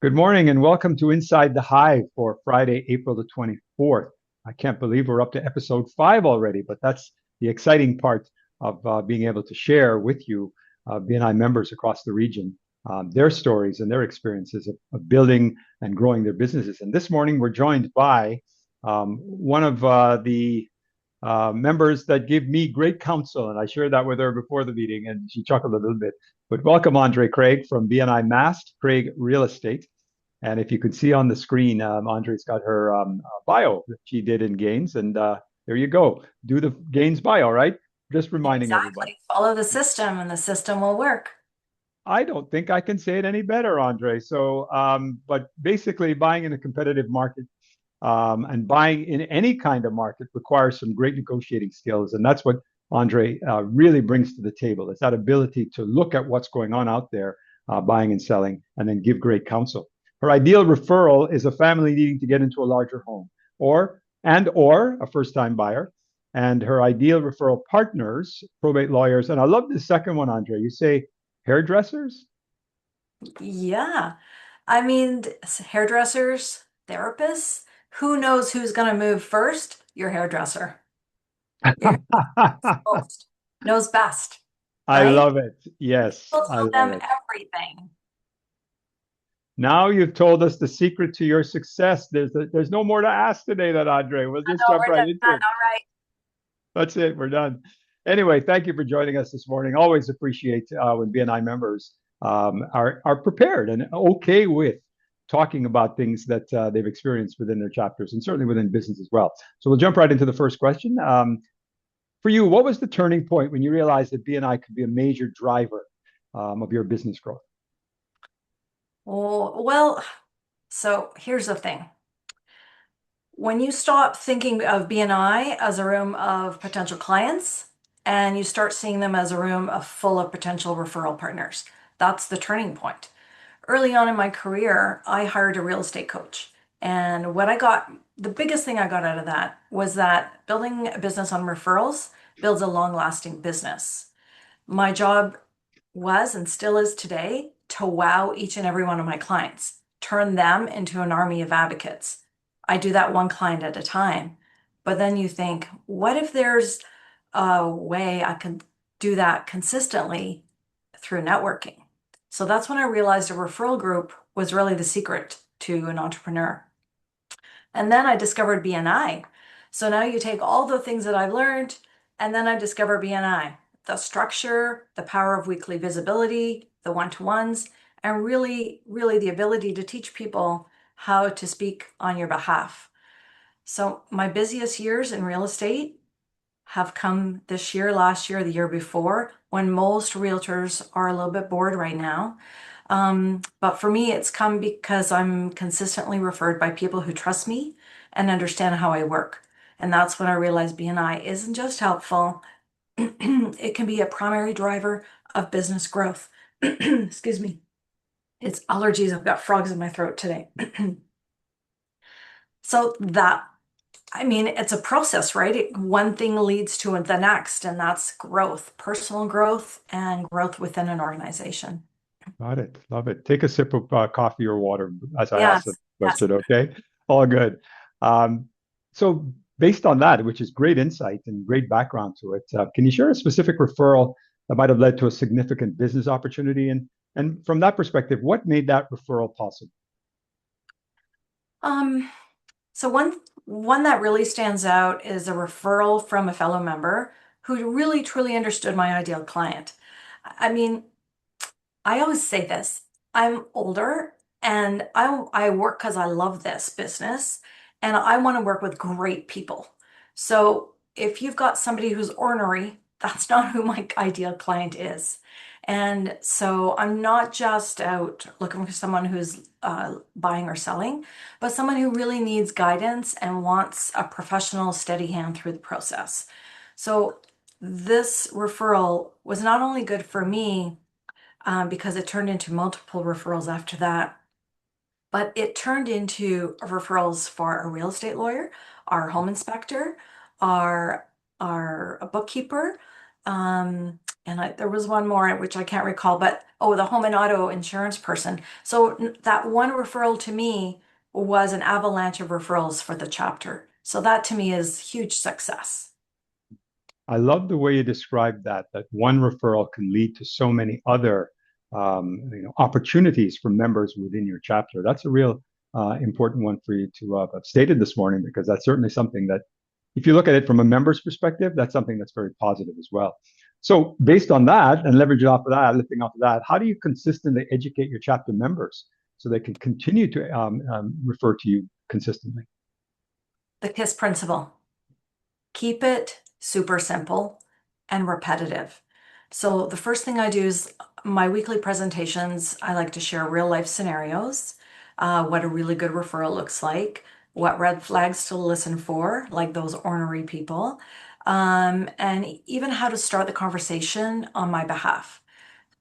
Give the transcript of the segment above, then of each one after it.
Good morning and welcome to Inside the Hive for Friday, April the 24th. I can't believe we're up to episode 5 already, but that's the exciting part of being able to share with you, BNI members across the region, their stories and their experiences of building and growing their businesses. And this morning we're joined by one of the members that give me great counsel, and I shared that with her before the meeting, and she chuckled a little bit. But welcome, Andree Craig from BNI MAST, Craig Real Estate. And if you could see on the screen, Andree's got her bio that she did in Gaines, and there you go. Do the Gaines bio, right? Just reminding everybody. Exactly. Follow the system and the system will work. I don't think I can say it any better, Andree. So, but basically, buying in a competitive market and buying in any kind of market requires some great negotiating skills, and that's what Andree really brings to the table. It's that ability to look at what's going on out there, buying and selling, and then give great counsel. Her ideal referral is a family needing to get into a larger home, or a first-time buyer. And her ideal referral partners, probate lawyers, and I love the second one, Andree. You say hairdressers? Yeah. Hairdressers, therapists, who knows who's going to move first? Your hairdresser. Your most knows best, I right? love it. Yes, We'll I tell love them it. everything. Now you've told us the secret to your success. There's no more to ask today, that Andree. We'll I just know jump we're right done. into it. All right. That's it. We're done. Anyway, thank you for joining us this morning. Always appreciate when BNI members are prepared and okay with talking about things that they've experienced within their chapters and certainly within business as well. So we'll jump right into the first question. For you, what was the turning point when you realized that BNI could be a major driver of your business growth? Well, so here's the thing. When you stop thinking of BNI as a room of potential clients and you start seeing them as a room of full of potential referral partners, that's the turning point. Early on in my career, I hired a real estate coach. And the biggest thing I got out of that was that building a business on referrals builds a long-lasting business. My job was and still is today to wow each and every one of my clients, turn them into an army of advocates. I do that one client at a time. But then you think, what if there's a way I can do that consistently through networking? So that's when I realized a referral group was really the secret to an entrepreneur. And then I discovered BNI. So now you take all the things that I've learned, and then I discover BNI, the structure, the power of weekly visibility, the one-to-ones, and really, really the ability to teach people how to speak on your behalf. So my busiest years in real estate have come this year, last year, the year before, when most realtors are a little bit bored right now. But for me, it's come because I'm consistently referred by people who trust me and understand how I work. And that's when I realized BNI isn't just helpful, it can be a primary driver of business growth. Excuse me. It's allergies. I've got frogs in my throat today. So it's a process, right? One thing leads to the next, and that's growth, personal growth and growth within an organization. Got it. Love it. Take a sip of coffee or water as I ask the Yes, yes. question, okay? All good. Um, so, based on that, which is great insight and great background to it, can you share a specific referral that might have led to a significant business opportunity? And from that perspective, what made that referral possible? Um, so one that really stands out is a referral from a fellow member who really truly understood my ideal client. I mean, I always say this. I'm older and I work because I love this business and I want to work with great people. So if you've got somebody who's ornery, that's not who my ideal client is. And so I'm not just out looking for someone who's buying or selling, but someone who really needs guidance and wants a professional, steady hand through the process. So this referral was not only good for me because it turned into multiple referrals after that. But it turned into referrals for a real estate lawyer, our home inspector, our bookkeeper, And there was one more which I can't recall, but oh, the home and auto insurance person. So that one referral to me was an avalanche of referrals for the chapter. So that to me is huge success. I love the way you described that, that one referral can lead to so many other opportunities for members within your chapter. That's a real important one for you to have stated this morning, because that's certainly something that, if you look at it from a member's perspective, that's something that's very positive as well. So based on that and leverage off of that, lifting off of that, how do you consistently educate your chapter members so they can continue to refer to you consistently? The KISS principle. Keep it super simple and repetitive. So the first thing I do is my weekly presentations, I like to share real life scenarios, what a really good referral looks like, what red flags to listen for, like those ornery people, and even how to start the conversation on my behalf.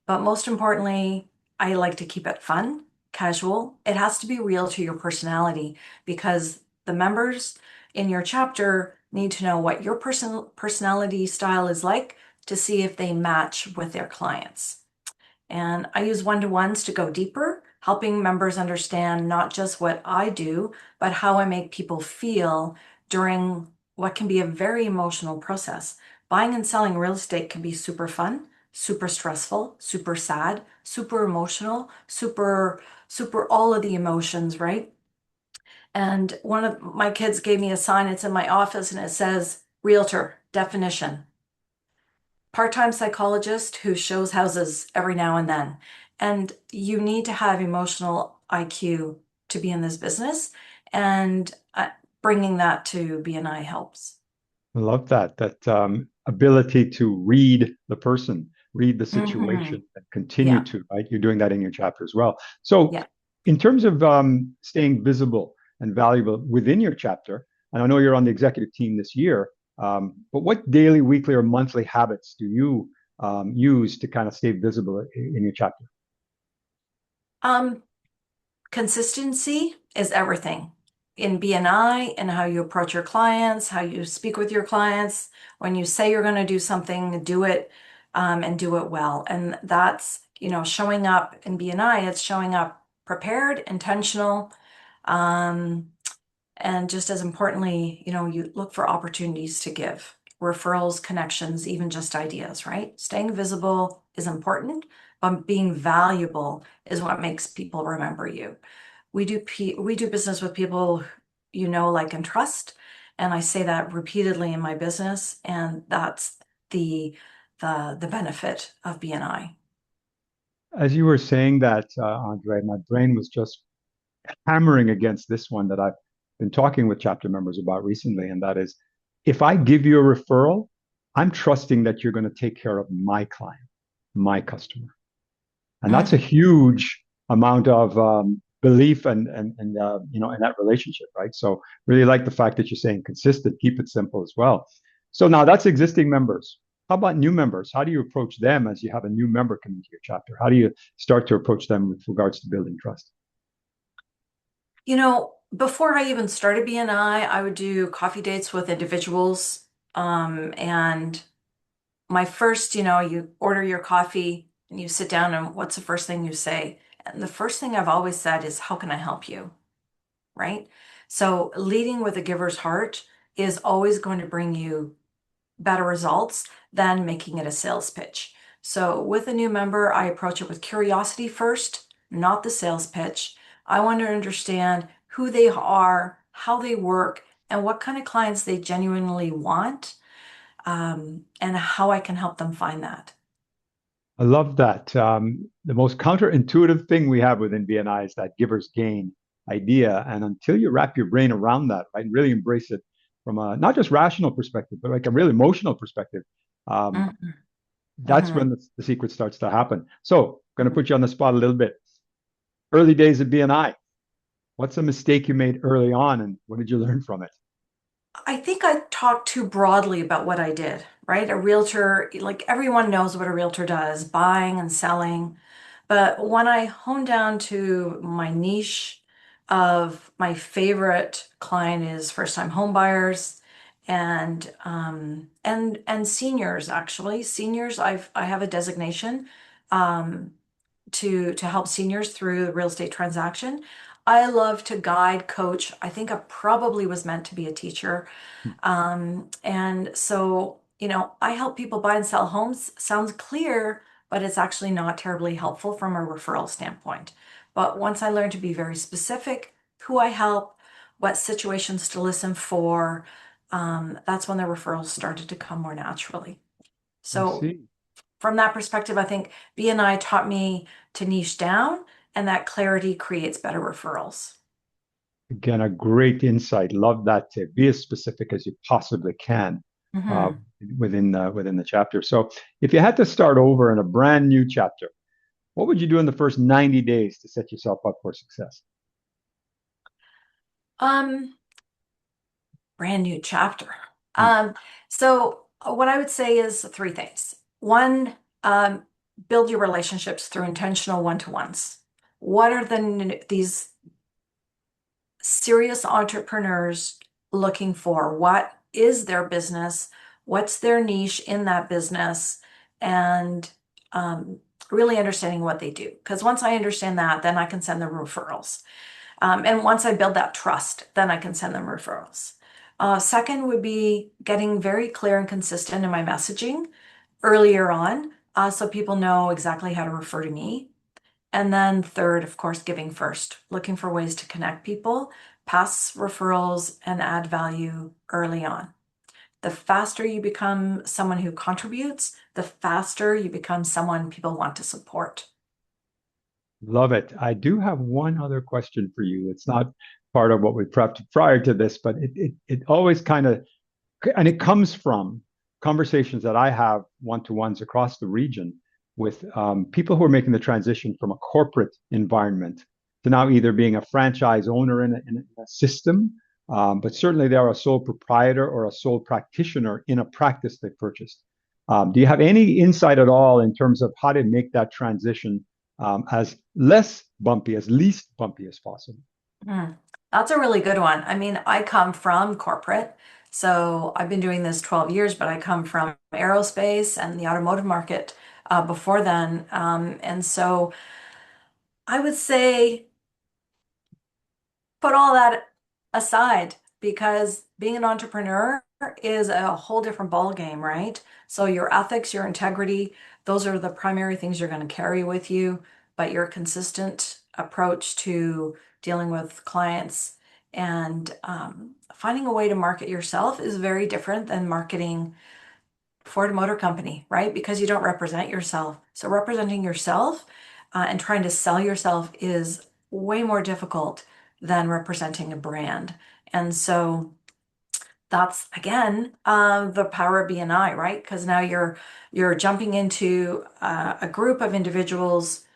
But most importantly, I like to keep it fun, casual. It has to be real to your personality because the members in your chapter need to know what your personality style is like to see if they match with their clients. And I use one-to-ones to go deeper, helping members understand not just what I do, but how I make people feel during what can be a very emotional process. Buying and selling real estate can be super fun, super stressful, super sad, super emotional, super all of the emotions, right? And one of my kids gave me a sign, it's in my office, and it says, Realtor, definition part-time psychologist who shows houses every now and then. And you need to have emotional IQ to be in this business, and bringing that to BNI helps. I love that, that ability to read the person, read the Hmm. situation, and continue Yeah, to, right? You're doing that in your chapter as well. So, yeah. in terms of staying visible and valuable within your chapter, and I know you're on the executive team this year, but what daily, weekly, or monthly habits do you use to kind of stay visible in your chapter? Um, Consistency is everything in BNI and how you approach your clients, how you speak with your clients. When you say you're going to do something, do it, and do it well. And that's, showing up in BNI, it's showing up prepared, intentional, um, and just as importantly, you look for opportunities to give referrals, connections, even just ideas, right? Staying visible is important, but being valuable is what makes people remember you. We do business with people like, and trust, and I say that repeatedly in my business, and that's the the benefit of BNI. As you were saying that, Andre, my brain was just hammering against this one that I've been talking with chapter members about recently, and that is, if I give you a referral, I'm trusting that you're going to take care of my client, my customer, and that's a Mm. huge amount of belief and in that relationship, right? So really like the fact that you're saying consistent, keep it simple as well. So now that's existing members. How about new members? How do you approach them as you have a new member come into your chapter? How do you start to approach them with regards to building trust? Before I even started BNI, I would do coffee dates with individuals. And my first, you order your coffee and you sit down, and what's the first thing you say? And the first thing I've always said is, how can I help you? Right? So leading with a giver's heart is always going to bring you better results than making it a sales pitch. So with a new member, I approach it with curiosity first, not the sales pitch. I want to understand who they are, how they work, and what kind of clients they genuinely want, and how I can help them find that. I love that. The most counterintuitive thing we have within BNI is that giver's gain idea. And until you wrap your brain around that, right, and really embrace it from a not just rational perspective, but like a real emotional perspective, um, Mhm. that's Mhm. when the secret starts to happen. So, going to put you on the spot a little bit. Early days of BNI. What's a mistake you made early on, and what did you learn from it? I think I talked too broadly about what I did, right? A realtor, like everyone knows what a realtor does, buying and selling. But when I honed down to my niche of my favorite client is first-time home buyers, and seniors. Actually, seniors, I have a designation um, to help seniors through the real estate transaction. I love to guide, coach. I think I probably was meant to be a teacher. And so, I help people buy and sell homes. Sounds clear, but it's actually not terribly helpful from a referral standpoint. But once I learned to be very specific, who I help, what situations to listen for, that's when the referrals started to come more naturally. I So see. from that perspective, I think BNI taught me to niche down, and that clarity creates better referrals. Again, a great insight. Love that tip. Be as specific as you possibly can uh, Hmm. within the chapter. So, if you had to start over in a brand new chapter, what would you do in the first 90 days to set yourself up for success? Um, Brand new chapter. Hmm. Um, so what I would say is three things. One, build your relationships through intentional one-to-ones. What are these serious entrepreneurs looking for? What is their business? What's their niche in that business? And really understanding what they do. Because once I understand that, then I can send them referrals. And once I build that trust, then I can send them referrals. Second would be getting very clear and consistent in my messaging earlier on, so people know exactly how to refer to me. And then third, of course, giving first, looking for ways to connect people, pass referrals, and add value early on. The faster you become someone who contributes, the faster you become someone people want to support. Love it. I do have one other question for you. It's not part of what we prepped prior to this, but it always kind of, and it comes from conversations that I have one-to-ones across the region with people who are making the transition from a corporate environment to now either being a franchise owner in a system, but certainly they are a sole proprietor or a sole practitioner in a practice they purchased. Do you have any insight at all in terms of how to make that transition as less bumpy, as least bumpy as possible? Mm, that's a really good one. I mean, I come from corporate, so I've been doing this 12 years, but I come from aerospace and the automotive market before then. And so I would say put all that aside because being an entrepreneur is a whole different ball game, right? So your ethics, your integrity, those are the primary things you're going to carry with you, but your consistent approach to dealing with clients and finding a way to market yourself is very different than marketing Ford Motor Company, right? Because you don't represent yourself. So representing yourself and trying to sell yourself is way more difficult than representing a brand. And so that's again the power of BNI, right? Because now you're jumping into a group of individuals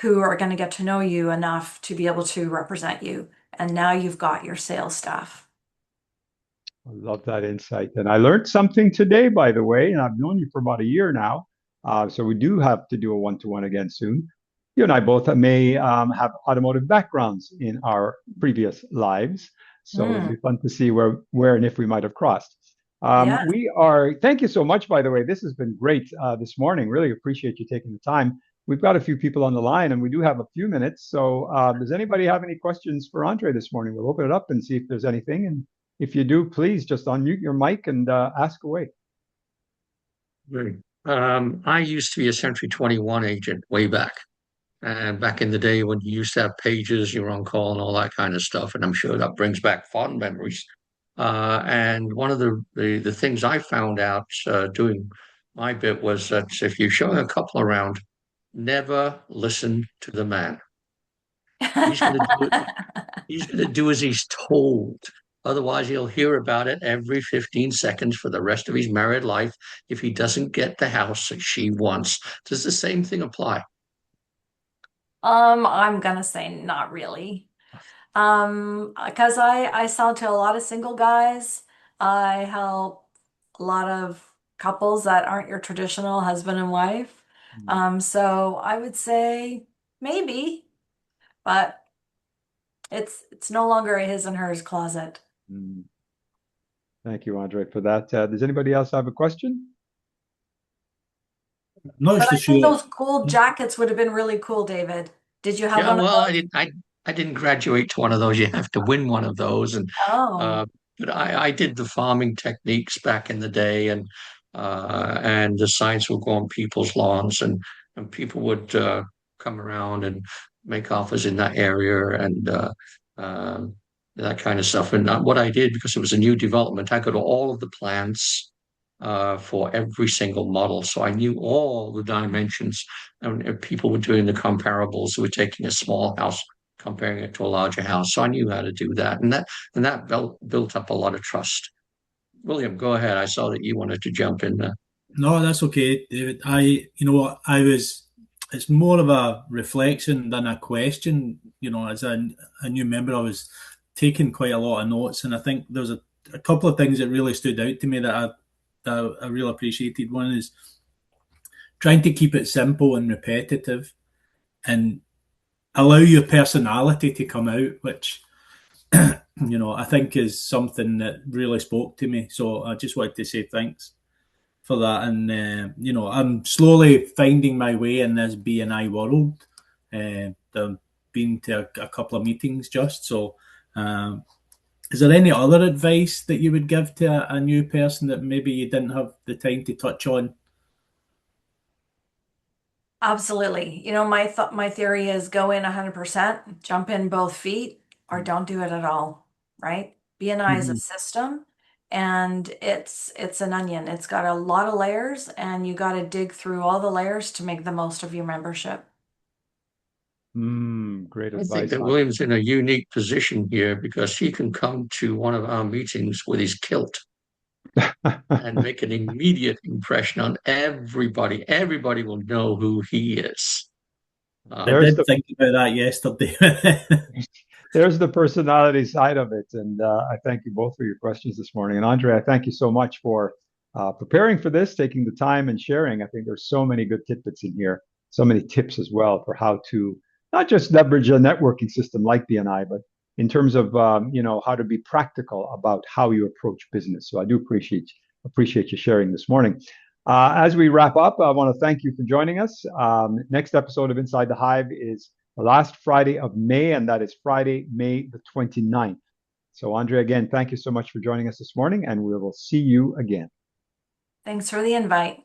who are going to get to know you enough to be able to represent you. And now you've got your sales staff. I love that insight. And I learned something today, by the way, and I've known you for about a year now. So we do have to do a one-to-one again soon. You and I both may have automotive backgrounds in our previous lives. So it'll Mm, be fun to see where and if we might have crossed. yeah. Thank you so much, by the way. This has been great this morning. Really appreciate you taking the time. We've got a few people on the line and we do have a few minutes. So does anybody have any questions for Andree this morning? We'll open it up and see if there's anything. And if you do, please just unmute your mic and ask away. Right. I used to be a Century 21 agent way back. And back in the day when you used to have pages, you were on call and all that kind of stuff. And I'm sure that brings back fond memories. And one of the things I found out doing my bit was that if you're showing a couple around, never listen to the man. He's going to do it. He's going to do as he's told. Otherwise, he'll hear about it every 15 seconds for the rest of his married life if he doesn't get the house that she wants. Does the same thing apply? I'm gonna say not really. Because I sell to a lot of single guys. I help a lot of couples that aren't your traditional husband and wife. So I would say maybe, but it's no longer a his and hers closet. Mm. Thank you, Andree, for that. Does anybody else have a question? Not But so I think sure. those cool jackets would have been really cool, David. Did you have Yeah, one of well, those? I didn't graduate to one of those. You have to win one of those, and Oh, uh, but I did the farming techniques back in the day, and the signs would go on people's lawns, and people would come around and make offers in that area, and um, that kind of stuff. And what I did, because it was a new development, I got all of the plans for every single model, so I knew all the dimensions. And people were doing the comparables. Were taking a small house, comparing it to a larger house. So I knew how to do that, and that built up a lot of trust. William, go ahead. I saw that you wanted to jump in there. No, that's okay, David. You know what, it's more of a reflection than a question. You know, as a new member, I was taking quite a lot of notes, and I think there's a couple of things that really stood out to me that I really appreciated. One is trying to keep it simple and repetitive and allow your personality to come out, which, I think is something that really spoke to me. So I just wanted to say thanks for that. And, I'm slowly finding my way in this BNI world. I've been to a couple of meetings just. So, is there any other advice that you would give to a new person that maybe you didn't have the time to touch on? absolutely. My theory is go in 100%, jump in both feet, or don't do it at all, right? BNI is a Mhm. system and it's an onion. It's got a lot of layers and you got to dig through all the layers to make the most of your membership. Great I think advice, that Andree. William's in a unique position here because he can come to one of our meetings with his kilt and make an immediate impression on everybody. Everybody will know who he is. I Um, There's did the think about that yesterday. there's the personality side of it. And I thank you both for your questions this morning. And Andree, I thank you so much for preparing for this, taking the time and sharing. I think there's so many good tidbits in here, so many tips as well for how to not just leverage a networking system like BNI, but in terms of how to be practical about how you approach business. So I do appreciate you sharing this morning. As we wrap up, I want to thank you for joining us. Next episode of Inside the Hive is the last Friday of May, and that is Friday, May the 29th. So, Andree, again, thank you so much for joining us this morning, and we will see you again. Thanks for the invite.